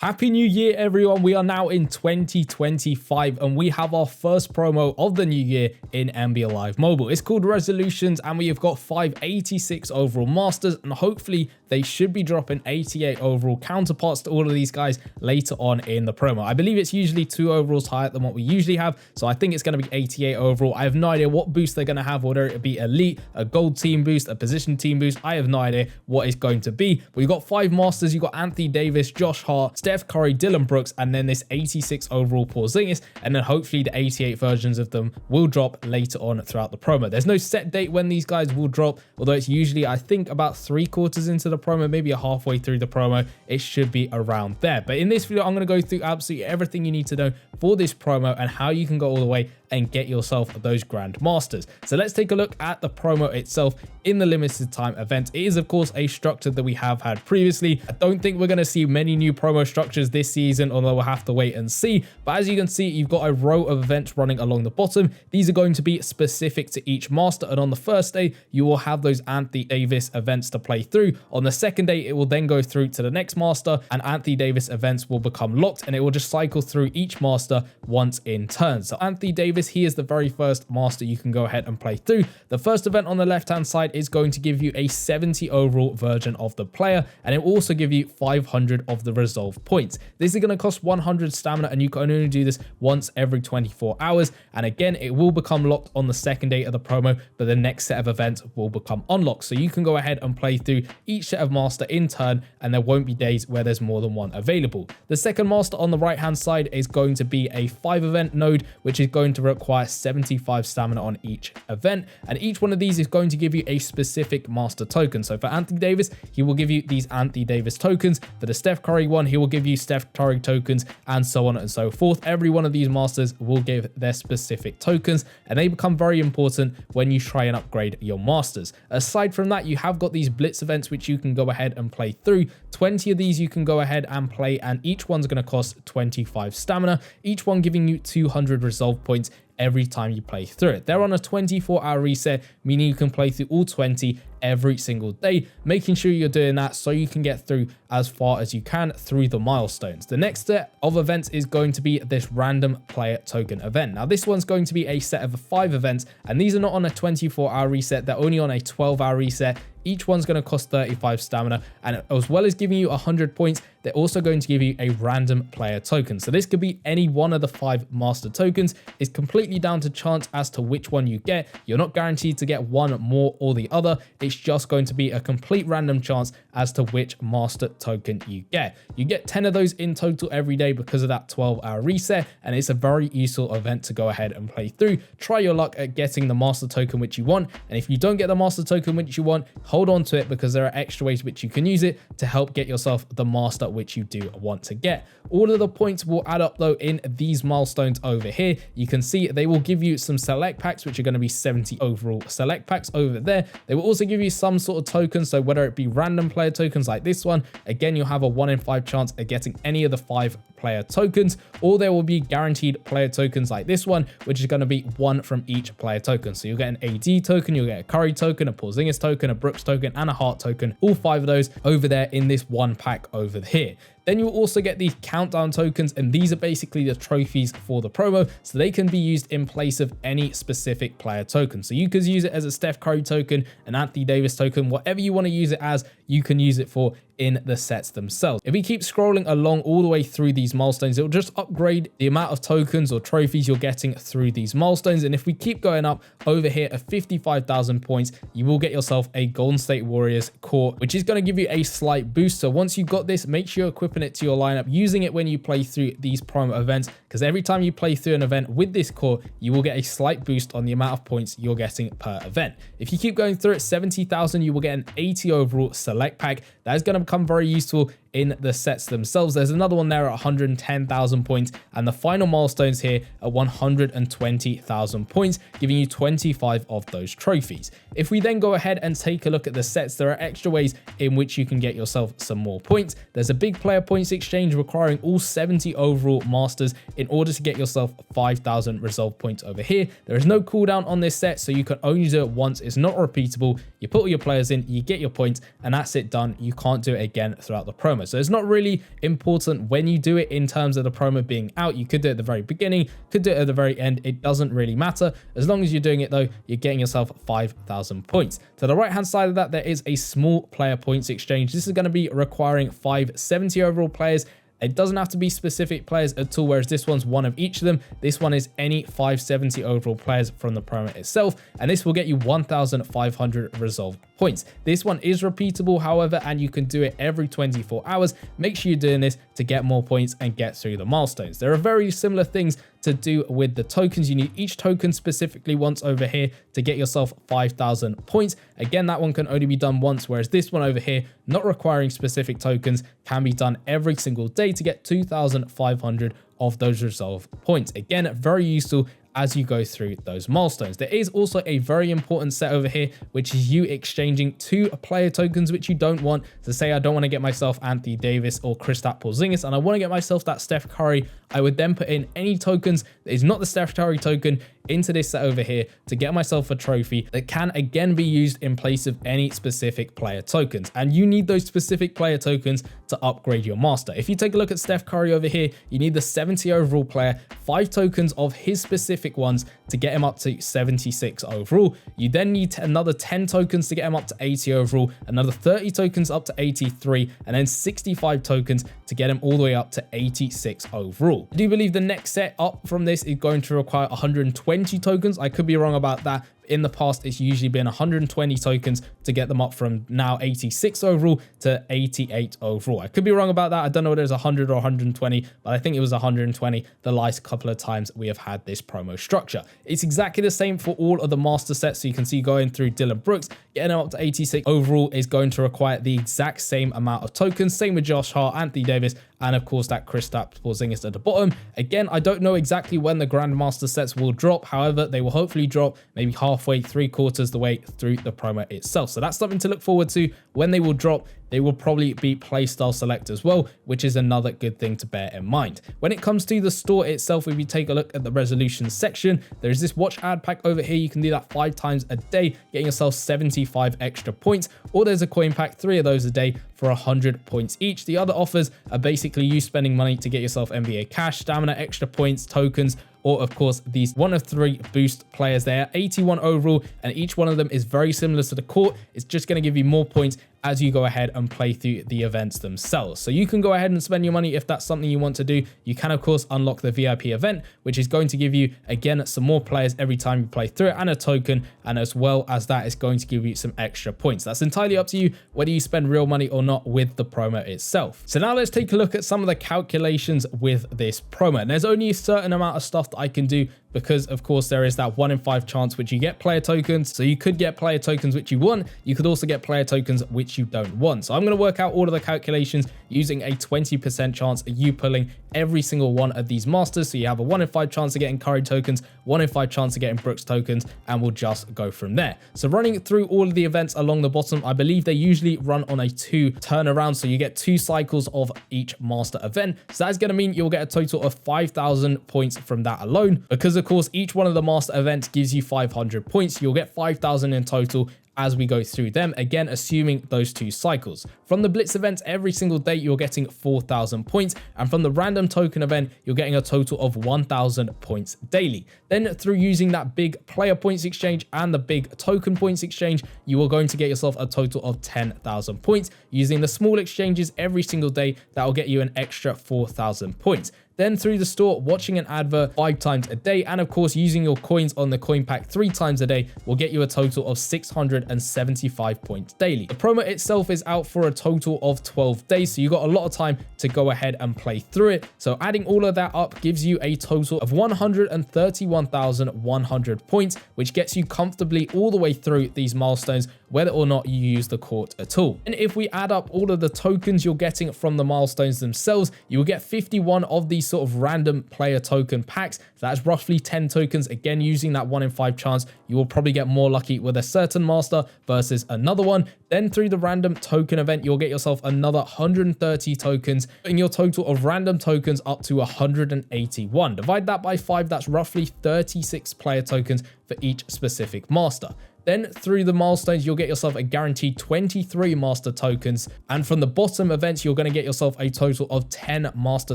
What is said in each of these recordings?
Happy New Year, everyone. We are now in 2025 and we have our first promo of the new year in NBA Live Mobile. It's called Resolutions and we have got 586 overall masters and hopefully they should be dropping 88 overall counterparts to all of these guys later on in the promo. I believe it's usually 2 overalls higher than what we usually have, so I think it's going to be 88 overall. I have no idea what boost they're going to have, whether it be elite, a gold team boost, a position team boost. I have no idea what it's going to be, but we've got 5 masters. You've got Anthony Davis, Josh Hart, Steph Curry, Dylan Brooks, and then this 86 overall Porzingis, and then hopefully the 88 versions of them will drop later on throughout the promo. There's no set date when these guys will drop, although it's usually, I think, about 3/4 into the promo, maybe halfway through the promo. It should be around there. But in this video, I'm going to go through absolutely everything you need to know for this promo and how you can go all the way and get yourself those Grand Masters. So let's take a look at the promo itself in the limited time event. It is, of course, a structure that we have had previously. I don't think we're going to see many new promo structures this season, although we'll have to wait and see. But as you can see, you've got a row of events running along the bottom. These are going to be specific to each master. And on the first day, you will have those Anthony Davis events to play through. On the second day, it will then go through to the next master and Anthony Davis events will become locked and it will just cycle through each master once in turn. So Anthony Davis, he is the very first master you can go ahead and play through. The first event on the left hand side is going to give you a 70 overall version of the player, and it will also give you 500 of the resolve points. This is going to cost 100 stamina and you can only do this once every 24 hours, and again it will become locked on the second day of the promo, but the next set of events will become unlocked, so you can go ahead and play through each set of master in turn and there won't be days where there's more than one available. The second master on the right hand side is going to be a 5 event node, which is going to require 75 stamina on each event, and each one of these is going to give you a specific master token. So for Anthony Davis, he will give you these Anthony Davis tokens. For the Steph Curry one, he will give you Steph Curry tokens, and so on and so forth. Every one of these masters will give their specific tokens, and they become very important when you try and upgrade your masters. Aside from that, you have got these blitz events which you can go ahead and play through. 20 of these you can go ahead and play, and each one's going to cost 25 stamina, each one giving you 200 resolve points every time you play through it. They're on a 24-hour reset, meaning you can play through all 20 every single day, making sure you're doing that so you can get through as far as you can through the milestones. The next set of events is going to be this random player token event. Now this one's going to be a set of 5 events, and these are not on a 24-hour reset, they're only on a 12-hour reset. Each one's going to cost 35 stamina, and as well as giving you 100 points, they're also going to give you a random player token. So this could be any one of the 5 master tokens. It's completely down to chance as to which one you get. You're not guaranteed to get one more or the other. It's just going to be a complete random chance as to which master token you get. You get 10 of those in total every day because of that 12-hour reset, and it's a very useful event to go ahead and play through. Try your luck at getting the master token which you want, and if you don't get the master token which you want, hold on to it because there are extra ways which you can use it to help get yourself the master which you do want to get. All of the points will add up though in these milestones over here. You can see they will give you some select packs, which are going to be 70 overall select packs over there. They will also give you some sort of tokens, so whether it be random player tokens like this one, again you'll have a 1 in 5 chance of getting any of the 5 player tokens, or there will be guaranteed player tokens like this one, which is going to be 1 from each player token. So you'll get an AD token, you'll get a Curry token, a Porzingis token, a Brooks token, and a Hart token, all 5 of those over there in this one pack over here. Then you'll also get these countdown tokens, and these are basically the trophies for the promo, so they can be used in place of any specific player token. So you could use it as a Steph Curry token, an Anthony Davis token, whatever you want to use it as, you can use it for in the sets themselves. If we keep scrolling along all the way through these milestones, it'll just upgrade the amount of tokens or trophies you're getting through these milestones. And if we keep going up over here at 55,000 points, you will get yourself a Golden State Warriors core, which is going to give you a slight boost. So once you've got this, make sure you're equipping it to your lineup, using it when you play through these promo events, because every time you play through an event with this core, you will get a slight boost on the amount of points you're getting per event. If you keep going through at 70,000, you will get an 80 overall select pack. That is going to become very useful in the sets themselves. There's another one there at 110,000 points, and the final milestones here at 120,000 points, giving you 25 of those trophies. If we then go ahead and take a look at the sets, there are extra ways in which you can get yourself some more points. There's a big player points exchange requiring all 70 overall masters in order to get yourself 5,000 resolve points over here. There is no cooldown on this set, so you can only do it once. It's not repeatable. You put all your players in, you get your points, and that's it done. You can't do it again throughout the promo. promo. So it's not really important when you do it in terms of the promo being out. You could do it at the very beginning, could do it at the very end. It doesn't really matter. As long as you're doing it though, you're getting yourself 5,000 points. To the right hand side of that, there is a small player points exchange. This is going to be requiring 570 overall players. It doesn't have to be specific players at all, whereas this one's one of each of them. This one is any 570 overall players from the promo itself, and this will get you 1,500 resolved points. This one is repeatable, however, and you can do it every 24 hours. Make sure you're doing this to get more points and get through the milestones. There are very similar things to do with the tokens. You need each token specifically once over here to get yourself 5,000 points. Again, that one can only be done once, whereas this one over here, not requiring specific tokens, can be done every single day to get 2,500 of those resolve points. Again, very useful as you go through those milestones. There is also a very important set over here, which is you exchanging 2 player tokens which you don't want. So say I don't want to get myself Anthony Davis or Kristaps Porzingis, and I want to get myself that Steph Curry. I would then put in any tokens that is not the Steph Curry token into this set over here to get myself a trophy that can again be used in place of any specific player tokens. And you need those specific player tokens to upgrade your master. If you take a look at Steph Curry over here, you need the 70 overall player, 5 tokens of his specific ones to get him up to 76 overall. You then need another 10 tokens to get him up to 80 overall, another 30 tokens up to 83, and then 65 tokens to get him all the way up to 86 overall. I do believe the next set up from this is going to require 120 tokens. I could be wrong about that. In the past, it's usually been 120 tokens to get them up from now 86 overall to 88 overall. I could be wrong about that. I don't know whether it's 100 or 120, but I think it was 120 the last couple of times we have had this promo structure. It's exactly the same for all of the master sets. So you can see going through Dylan Brooks, getting him up to 86 overall is going to require the exact same amount of tokens. Same with Josh Hart, Anthony Davis, and of course that Kristaps Porzingis at the bottom. Again, I don't know exactly when the Grandmaster sets will drop. However, they will hopefully drop maybe halfway, 3/4 the way through the promo itself. So that's something to look forward to. When they will drop, they will probably be playstyle select as well, which is another good thing to bear in mind. When it comes to the store itself, if you take a look at the resolution section, there's this watch ad pack over here. You can do that 5 times a day, getting yourself 75 extra points, or there's a coin pack, 3 of those a day for 100 points each. The other offers are basically you spending money to get yourself NBA cash, stamina, extra points, tokens, or of course these 1 of 3 boost players there, 81 overall, and each one of them is very similar to the court. It's just going to give you more points as you go ahead and play through the events themselves. So you can go ahead and spend your money if that's something you want to do. You can of course unlock the VIP event, which is going to give you again some more players every time you play through it, and a token, and as well as that is going to give you some extra points. That's entirely up to you whether you spend real money or not with the promo itself. So now let's take a look at some of the calculations with this promo. And there's only a certain amount of stuff that I can do because of course there is that 1 in 5 chance which you get player tokens. So you could get player tokens which you want, you could also get player tokens which you don't want. So I'm going to work out all of the calculations using a 20% chance of you pulling every single one of these masters. So you have a 1 in 5 chance of getting Curry tokens, 1 in 5 chance of getting Brooks tokens, and we'll just go from there. So running through all of the events along the bottom, I believe they usually run on a 2 turnaround. So you get 2 cycles of each master event. So that's going to mean you'll get a total of 5,000 points from that alone. Because of course, each one of the master events gives you 500 points. You'll get 5,000 in total as we go through them, again assuming those 2 cycles. From the Blitz events, every single day you're getting 4,000 points, and from the random token event you're getting a total of 1,000 points daily. Then through using that big player points exchange and the big token points exchange, you are going to get yourself a total of 10,000 points. Using the small exchanges every single day, that will get you an extra 4,000 points. Then through the store, watching an advert 5 times a day, and of course using your coins on the coin pack 3 times a day will get you a total of 675 points daily. The promo itself is out for a total of 12 days, so you got a lot of time to go ahead and play through it. So adding all of that up gives you a total of 131,100 points, which gets you comfortably all the way through these milestones, whether or not you use the court at all. And if we add up all of the tokens you're getting from the milestones themselves, you will get 51 of these sort of random player token packs. That's roughly 10 tokens. Again, using that 1 in 5 chance, you will probably get more lucky with a certain master versus another one. Then through the random token event, you'll get yourself another 130 tokens, putting your total of random tokens up to 181. Divide that by 5, that's roughly 36 player tokens for each specific master. Then through the milestones, you'll get yourself a guaranteed 23 master tokens. And from the bottom events, you're going to get yourself a total of 10 master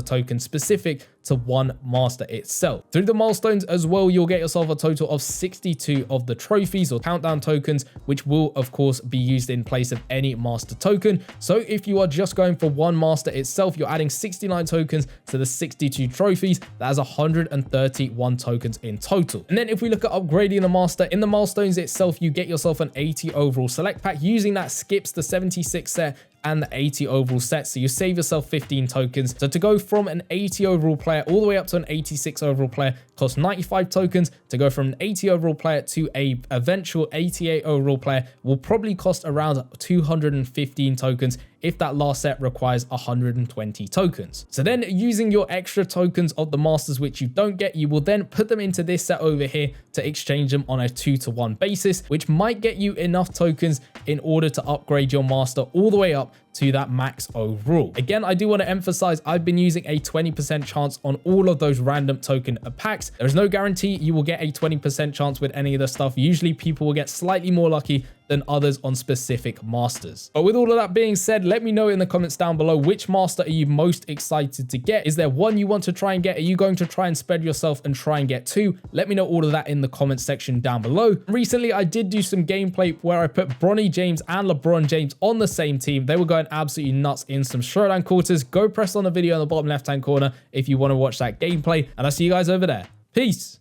tokens specific to one master itself. Through the milestones as well, you'll get yourself a total of 62 of the trophies or countdown tokens, which will of course be used in place of any master token. So if you are just going for one master itself, you're adding 69 tokens to the 62 trophies. That is 131 tokens in total. And then if we look at upgrading a master, in the milestones itself, you get yourself an 80 overall select pack. Using that skips the 76 set and the 80 overall set, so you save yourself 15 tokens. So to go from an 80 overall player all the way up to an 86 overall player costs 95 tokens. To go from an 80 overall player to a eventual 88 overall player will probably cost around 215 tokens if that last set requires 120 tokens. So then using your extra tokens of the masters which you don't get, you will then put them into this set over here to exchange them on a 2-to-1 basis, which might get you enough tokens in order to upgrade your master all the way up to that max overall. Again, I do want to emphasize I've been using a 20% chance on all of those random token packs. There's no guarantee you will get a 20% chance with any of the stuff. Usually people will get slightly more lucky than others on specific masters. But with all of that being said, let me know in the comments down below, which master are you most excited to get? Is there one you want to try and get? Are you going to try and spread yourself and try and get two? Let me know all of that in the comment section down below. Recently, I did do some gameplay where I put Bronny James and LeBron James on the same team. They were going absolutely nuts in some showdown quarters. Go press on the video in the bottom left-hand corner if you want to watch that gameplay, and I'll see you guys over there. Peace.